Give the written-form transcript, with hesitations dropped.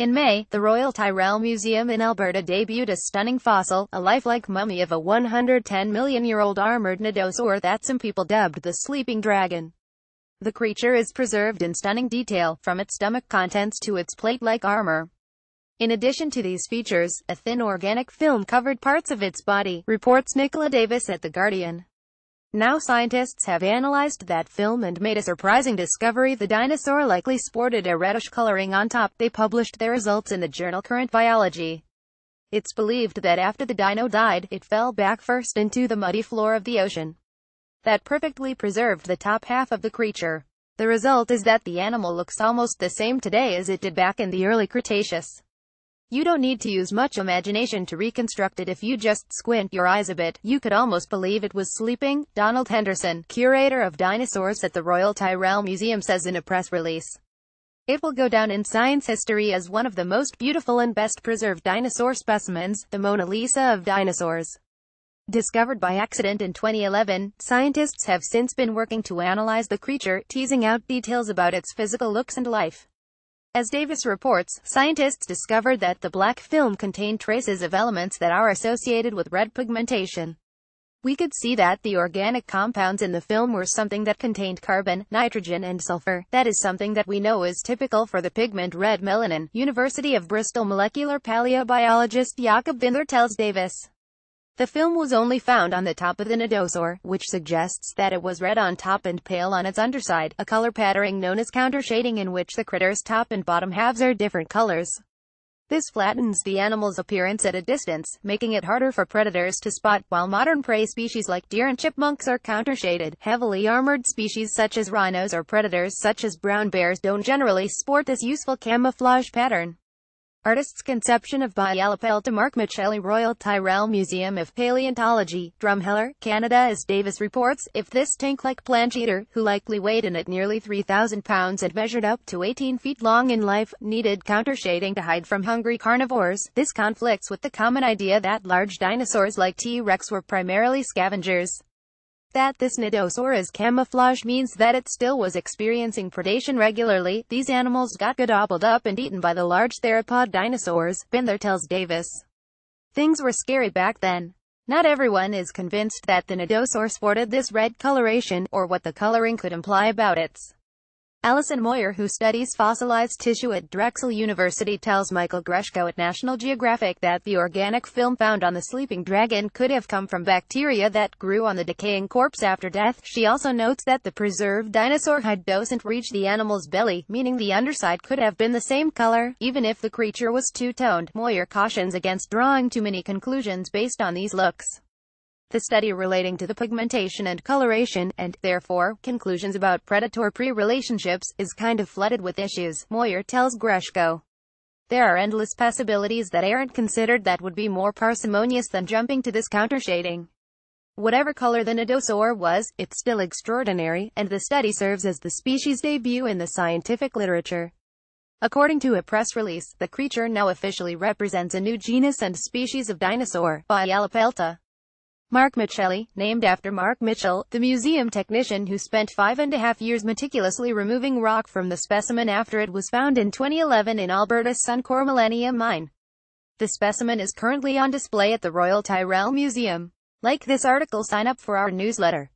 In May, the Royal Tyrrell Museum in Alberta debuted a stunning fossil, a lifelike mummy of a 110-million-year-old armored nodosaur that some people dubbed the sleeping dragon. The creature is preserved in stunning detail, from its stomach contents to its plate-like armor. In addition to these features, a thin organic film covered parts of its body, reports Nicola Davis at The Guardian. Now scientists have analyzed that film and made a surprising discovery: the dinosaur likely sported a reddish coloring on top. They published their results in the journal Current Biology. It's believed that after the dino died, it fell back first into the muddy floor of the ocean. That perfectly preserved the top half of the creature. The result is that the animal looks almost the same today as it did back in the early Cretaceous. You don't need to use much imagination to reconstruct it. If you just squint your eyes a bit, you could almost believe it was sleeping. Donald Henderson, curator of dinosaurs at the Royal Tyrrell Museum, says in a press release. It will go down in science history as one of the most beautiful and best preserved dinosaur specimens, the Mona Lisa of dinosaurs. Discovered by accident in 2011, scientists have since been working to analyze the creature, teasing out details about its physical looks and life. As Davis reports, scientists discovered that the black film contained traces of elements that are associated with red pigmentation. We could see that the organic compounds in the film were something that contained carbon, nitrogen and sulfur. That is something that we know is typical for the pigment red melanin. University of Bristol molecular paleobiologist Jakob Binder tells Davis. The film was only found on the top of the nodosaur, which suggests that it was red on top and pale on its underside, a color patterning known as countershading, in which the critter's top and bottom halves are different colors. This flattens the animal's appearance at a distance, making it harder for predators to spot. While modern prey species like deer and chipmunks are countershaded, heavily armored species such as rhinos or predators such as brown bears don't generally sport this useful camouflage pattern. Artist's conception of Bialopelta. Mark Michelli, Royal Tyrrell Museum of Paleontology, Drumheller, Canada. As Davis reports, if this tank-like plant eater, who likely weighed in at nearly 3,000 pounds and measured up to 18 feet long in life, needed countershading to hide from hungry carnivores, this conflicts with the common idea that large dinosaurs like T-Rex were primarily scavengers. That this nodosaur is camouflaged means that it still was experiencing predation regularly. These animals got gobbled up and eaten by the large theropod dinosaurs, Binder tells Davis. Things were scary back then. Not everyone is convinced that the nodosaur sported this red coloration, or what the coloring could imply about its. Alison Moyer, who studies fossilized tissue at Drexel University, tells Michael Greshko at National Geographic that the organic film found on the sleeping dragon could have come from bacteria that grew on the decaying corpse after death. She also notes that the preserved dinosaur hide doesn't reach the animal's belly, meaning the underside could have been the same color, even if the creature was two-toned. Moyer cautions against drawing too many conclusions based on these looks. The study relating to the pigmentation and coloration, and, therefore, conclusions about predator-prey relationships, is kind of flooded with issues, Moyer tells Greshko. There are endless possibilities that aren't considered that would be more parsimonious than jumping to this countershading. Whatever color the nodosaur was, it's still extraordinary, and the study serves as the species' debut in the scientific literature. According to a press release, the creature now officially represents a new genus and species of dinosaur, Bialopelta. Mark Michelli, named after Mark Mitchell, the museum technician who spent 5.5 years meticulously removing rock from the specimen after it was found in 2011 in Alberta's Suncor Millennium Mine. The specimen is currently on display at the Royal Tyrrell Museum. Like this article, sign up for our newsletter.